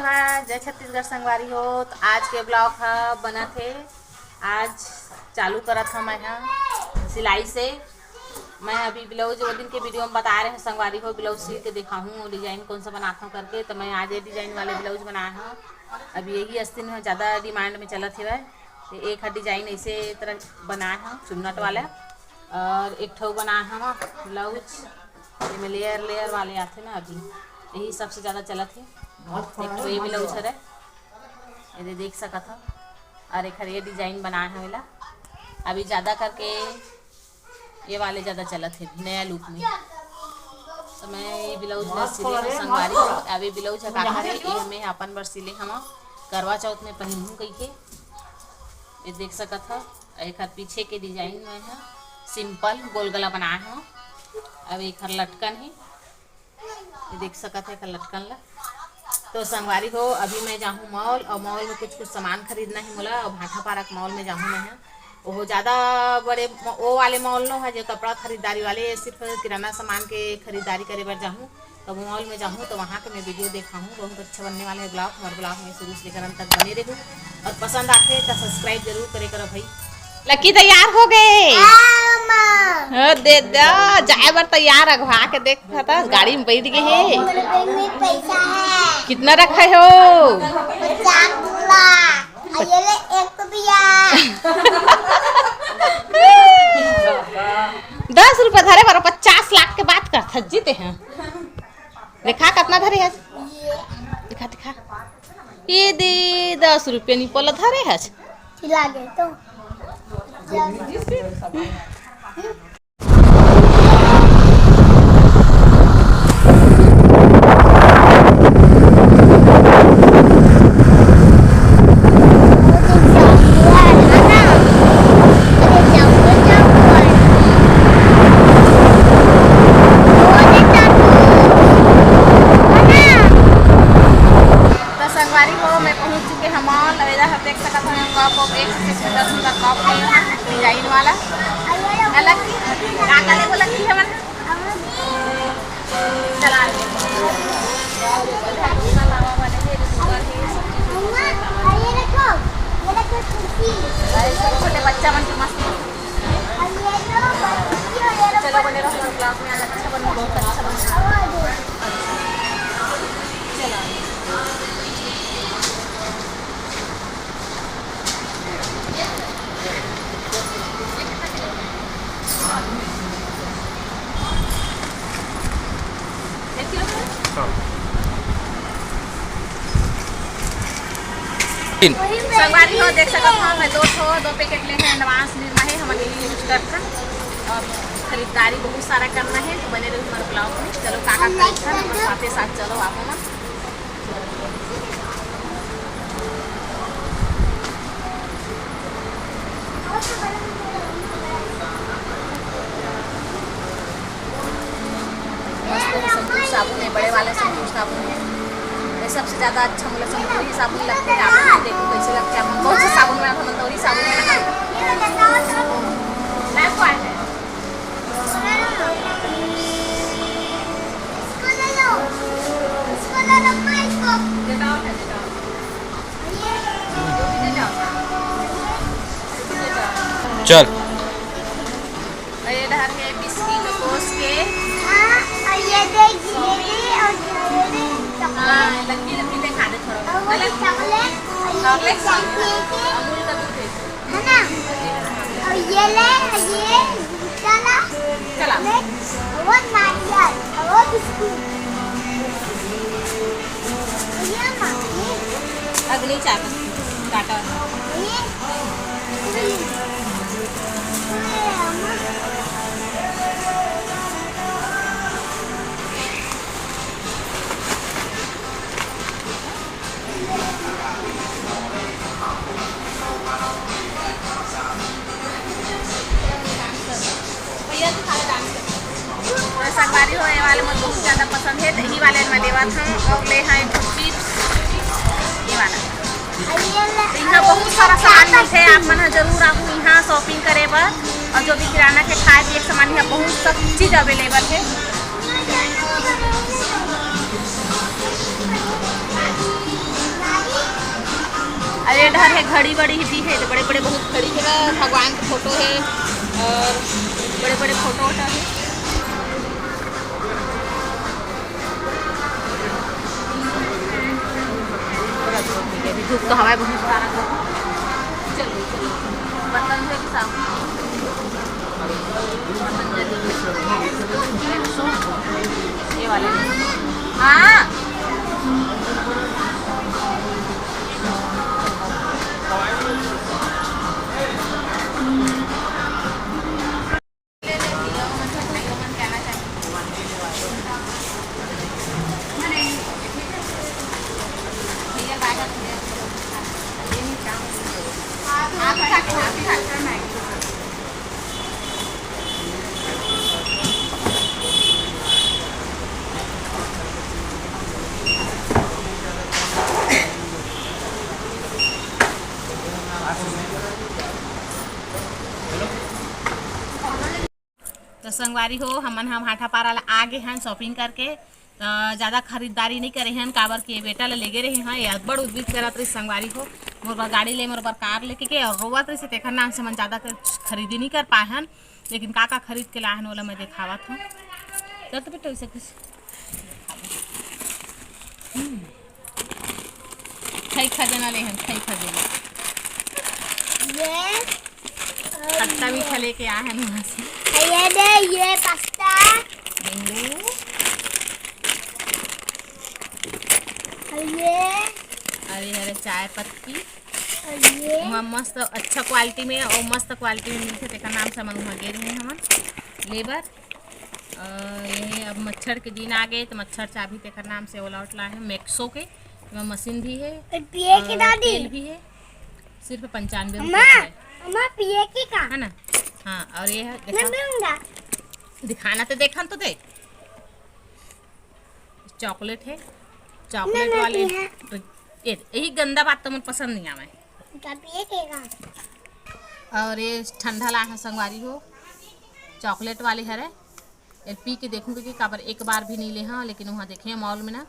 जोहार, जय छत्तीसगढ़ संगवारी हो। तो आज के ब्लॉग हा बना थे। आज चालू करत हम मैं सिलाई से। मैं अभी ब्लाउज वो दिन के वीडियो में बता रहे हैं संगवारी हो, ब्लाउज सिल के दिखाऊँ डिजाइन कौन सा बनाता हूँ करके। तो मैं आज ये डिजाइन वाले ब्लाउज बनाया हूँ। अभी यही अस्तिन में ज़्यादा डिमांड में चलत है। तो एक हर डिजाइन ऐसे तरह बनाया हूँ चुन्नट वाला, और एक ठो बनाया हूँ ब्लाउज में लेयर लेयर वाले आते ना। अभी यही सबसे ज़्यादा चलत है। एक तो ये ब्लाउज है, ये देख सकत हो, और एक ये डिजाइन बनाया है वाला। अभी ज़्यादा करके ये वाले ज़्यादा चलत है नया लुक में। तो मैं ये ब्लाउज में सिले हूँ संगवारी हो। अभी ब्लाउज है का है ये हमें अपन बर सिले हम करवा चौथ में पहनूँ कही के। ये देख सकत हो। एक हाथ पीछे के डिजाइन में है सिंपल गोल गला बनाया हूँ। अब एक हर लटकन है, ये देख सकत है लटकन ला। तो संगवारी हो अभी मैं जाऊँ मॉल, और मॉल में कुछ सामान खरीदना है मोला। और भाटा पारक मॉल में जाऊँ मैं। वो ज़्यादा बड़े वो वाले मॉल नो है जो कपड़ा खरीदारी वाले, सिर्फ किराना सामान के खरीदारी करे बर जाऊँ। तो मॉल में जाऊँ तो वहाँ के मैं वीडियो देखा हूँ। बहुत अच्छा बनने वाले है ब्लॉग। हमारे ब्लॉग में शुरू से लेकर अंत तक बने रहूँ, और पसंद आते तो सब्सक्राइब जरूर करे करो भाई। लकी तैयार हो गए, दे दो जाए बर तैयार। अगवा के देख था गाड़ी में बैठ गए है। पैसा है कितना रखे हो? 10 रुपये धरे बार 50 लाख के बात करता जीते हैं। देखा कितना धरे है, दिखा दिखा। ये दे 10 रुपये नहीं पोला धरे है। लागे तो डिजाइन वाला अलग काले बोला की है मन चला छोटे बच्चा मन की मस्त। चलो बने रहो ब्लॉग में। आज अच्छा बनो, बहुत अच्छा बनो। संगवारी हो देख सकते हो, मैं 2 पैकेट ले हैं एडवांस निर्मा है हमारे लिए यूज करता। और खरीदारी बहुत सारा करना है, तो बने रहो हमारे ब्लॉग में। चलो काका खरीदता है साथ साथ चलो आप हम। साबुन है, बड़े वाले संतूर साबुन है। सबसे ज़्यादा अच्छा मुझे संतूरी साबुन लगते हैं। आप देखो कैसे लगते हैं। कौन सा साबुन में संतूरी साबुन में चल ये डहर है बिस्किट कोस के। लकी लकी ले खा दे थोड़ा। चॉकलेट अमूल का दूध है ना। और ये ले ये चला चला वो नारियल और वो बिस्कुट। ये ना अगली चाक काटा संगवारी हो। ये वाले मुझे बहुत ज़्यादा पसंद है, तो यही वाले मैं लेवा था। और ले हैं चिप्स ये वाला। तो यहाँ बहुत सारा सामान मिलते हैं। आप मन जरूर आऊँ यहाँ शॉपिंग करे बर। और जो भी किराना के खाए पिए सामान यहाँ बहुत सब चीज़ अवेलेबल है। अरे डर है घड़ी बड़ी भी है तो बड़े बड़े बहुत घड़ी है, भगवान की फोटो है और बड़े बड़े फोटो वोटो है। धूप तो हवा बहुत सारा। चलो चलो बर्तन है कि साफ ये वाले हाँ तो संगवारी हो हमन हम हाटापारा ला आगे हैं शॉपिंग करके। तो ज़्यादा खरीदारी नहीं करे हैं काबर के बेटा ले लेगे रहे हैं या बड़ उद्वित करत रही संगवारी हो मोर बार गाड़ी ले मोर बार कार लेके के और रोवत रही से तेखर नाम से मन ज़्यादा खरीदी नहीं कर पाए हैं, लेकिन का खरीद के लाए हैं वाला मैं दिखावत हूँ। चल तो बेटा वैसे कुछ खई खजाना ले हैं, खई खजाना ये खट्टा मीठा लेके आए हैं वहाँ से। ये दे ये पास्ता ये अरे अरे चाय पत्ती ये वहाँ मस्त अच्छा क्वालिटी में और मस्त क्वालिटी में मिलते तेका नाम से हम वहाँ गे रहे हैं हमन लेबर। ये अब मच्छर के दिन आ गए तो मच्छर चाबी तेका नाम से ओला उठला है मैक्सो के मशीन भी है पिए की दादी तेल भी है, सिर्फ 95 अम्मा रुपये अम्मा पिए की का है ना। हाँ और ये है मैं पीऊंगा दिखाना तो देखा तो देख चॉकलेट है, चॉकलेट वाले यही गंदा बात तो मुझे पसंद नहीं आवे। पिए की का और ये ठंडा ला है संगवारी हो चॉकलेट वाली है रे, ये पी के देखूँगी कि काबर एक बार भी नहीं ले हाँ, लेकिन वहाँ देखे मॉल में ना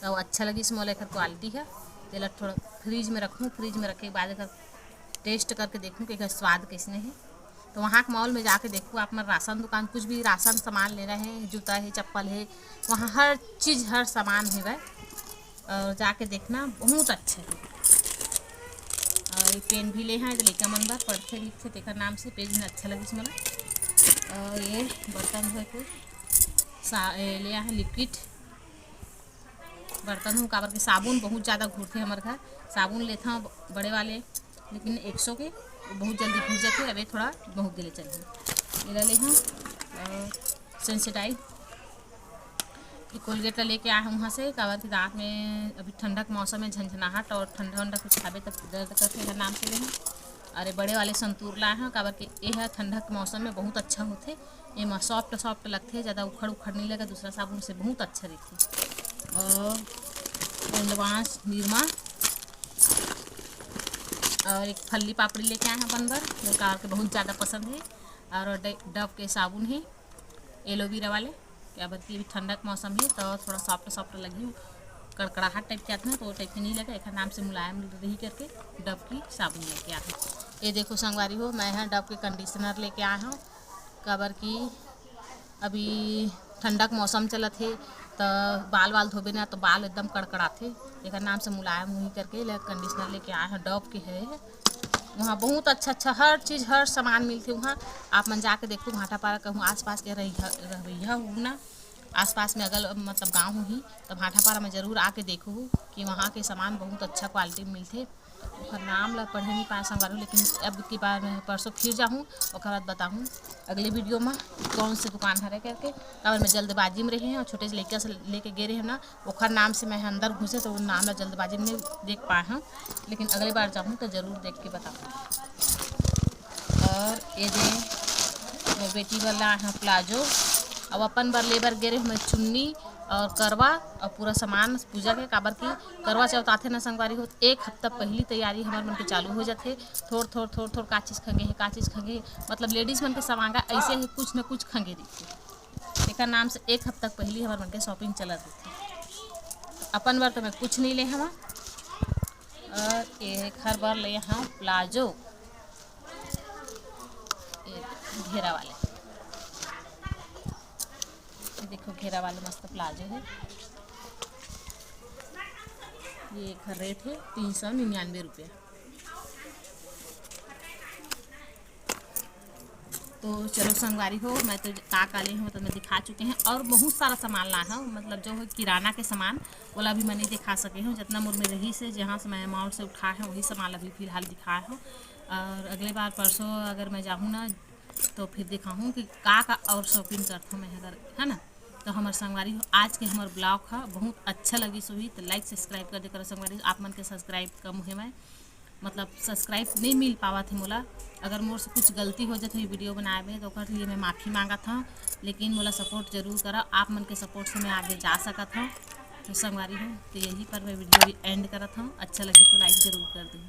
तो अच्छा लगी स्मॉल एक क्वालिटी है तेल थोड़ा फ्रीज में रखूँ, फ्रीज में रखे के बाद अगर टेस्ट करके देखूँ कि स्वाद कैसने है। तो वहाँ के मॉल में जाके देखूँ आप मैं राशन दुकान कुछ भी राशन सामान ले रहे हैं, जूता है चप्पल है वहाँ हर चीज़ हर सामान है वह, और जाके देखना बहुत अच्छा है। और ये पेन भी ले हैं तो लेकर मन बार पढ़ते लिखते तेकर नाम से पेज में अच्छा लगी मला। और ये बर्तन धोए के ले है लिक्विड बर्तन हूँ काबर के साबुन बहुत ज़्यादा घूरते हमारे घर, साबुन लेता हूँ बड़े वाले लेकिन 100 के बहुत जल्दी घूर जाते, अभी थोड़ा बहुत दिले चलिए ये ले हाँ सेंसिटाइज कोलगेट लेके आए हैं वहाँ से काबर की रात में अभी ठंडा के मौसम में झंझनाहट और ठंडा ठंडा कुछ खावे तब दर्द करते हैं नाम से ले हैं। अरे बड़े वाले संतूर लाए हैं काबर के ये है ठंडा के मौसम में बहुत अच्छा होते, ये सॉफ्ट सॉफ्ट लगते ज़्यादा उखड़ उखड़ नहीं लगा, दूसरा साबुन से बहुत अच्छा रहते। और एडवांस निरमा और एक फल्ली पापड़ी लेके आए हैं बनबर जो कार के बहुत ज़्यादा पसंद है, और डव के साबुन है एलोवेरा वाले क्या बल्कि अभी ठंडा का मौसम है तो थोड़ा सॉफ्ट सॉफ्ट लगी कड़कड़ाहट टाइप के आते हैं तो वो टाइप के नहीं लगा, एक नाम से मुलायम रही करके डव की साबुन लेके आए हैं। ये देखो संगवारी हो मैं यहाँ डव के कंडीशनर लेके आया हूँ काबर की अभी ठंडा का मौसम चलत है तो बाल वाल धोबे ना तो बाल एकदम कड़कड़ाते, एक नाम से मुलायम हुई करके कंडीशनर लेके आए हैं डव के है। वहाँ बहुत अच्छा अच्छा हर चीज़ हर सामान मिलते वहाँ, आप मन जाके देखो भाटापारा कहूँ आसपास के रहिया हूँ ना आसपास में अगर मतलब गाँव हूँ ही तो भाटापारा में ज़रूर आके देखो कि वहाँ के सामान बहुत अच्छा क्वालिटी में मिलते। और नाम ला पढ़े नहीं पाए संगवारी, लेकिन अब की बार मैं परसों फिर जाऊँ और बाद बताऊँ अगले वीडियो में कौन सी दुकान है करके। और मैं जल्दबाजी में रही हैं और छोटे से लड़का से लेके गए रहे हैं ना ओखर नाम से मैं अंदर घुसे तो नाम ला जल्दबाजी में देख पाए हैं, लेकिन अगली बार जाऊँ तो ज़रूर देख के बताऊँ। और ये जो बेटी वाला है प्लाजो अब अपन बार लेबर गे रहे मैं चुन्नी और करवा और पूरा सामान पूजा के काबर की करवा चौथ आते ना संगवारी हो एक हफ्ता पहली तैयारी हमारे मन के चालू हो जाते, थोड़ थोड़ का चीज़ खंगे है का चीज़ खंगे मतलब लेडीज़ मन के समांगा ऐसे ही कुछ न कुछ खंगे दिखते, एक नाम से एक हफ्ता पहली हमारे मन के शॉपिंग चला देते। अपन बार तो मैं कुछ नहीं ले हम और ये घर बार ले यहाँ प्लाजो घेरा वाले, देखो घेरा वाले मस्त प्लाजो है। ये एक रेट है 399 रुपये। तो चलो संगवारी हो, मैं तो का ले हूँ तो मैं दिखा चुके हैं और बहुत सारा सामान ला हूँ, मतलब जो है किराना के सामान वाला भी मैं नहीं दिखा सके हूँ। जितना मोर में रही से जहाँ से मैं अमाउंट से उठाए हैं वही सामान अभी फ़िलहाल दिखाए हूँ। और अगले बार परसों अगर मैं जाऊँ ना तो फिर दिखाऊँ कि का और शॉपिंग करता हूँ मैं, अगर है ना। तो हमारे संगवारी हो आज के हमारे ब्लॉग है बहुत अच्छा लगी सभी तो लाइक सब्सक्राइब कर दे करो संगवारी। आप मन के सब्सक्राइब कम है, मैं मतलब सब्सक्राइब नहीं मिल पावा थे मोला। अगर मोर से कुछ गलती हो जाती वीडियो बनाए में तो उसके लिए मैं माफ़ी मांगा था, लेकिन मोला सपोर्ट जरूर करा। आप मन के सपोर्ट से मैं आगे जा सका था। तो संगवारी हूँ तो यही पर मैं वीडियो भी एंड करा था। अच्छा लगी तो लाइक ज़रूर कर दूँ।